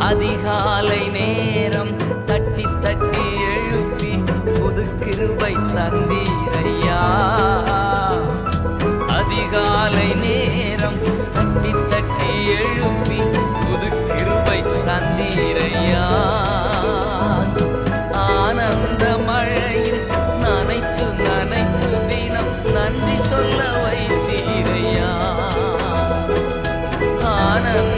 அதிகாலை நேரம் தட்டி தட்டி எழுப்பி புது கிருபை தந்தீரையா. அதிகாலை நேரம் தட்டி தட்டி எழுப்பி புது கிருபை தந்தீரையா. ஆனந்த மழையில் நனைத்து நனைத்து தினம் நன்றி சொல்ல வைத்தீரையா. ஆனந்த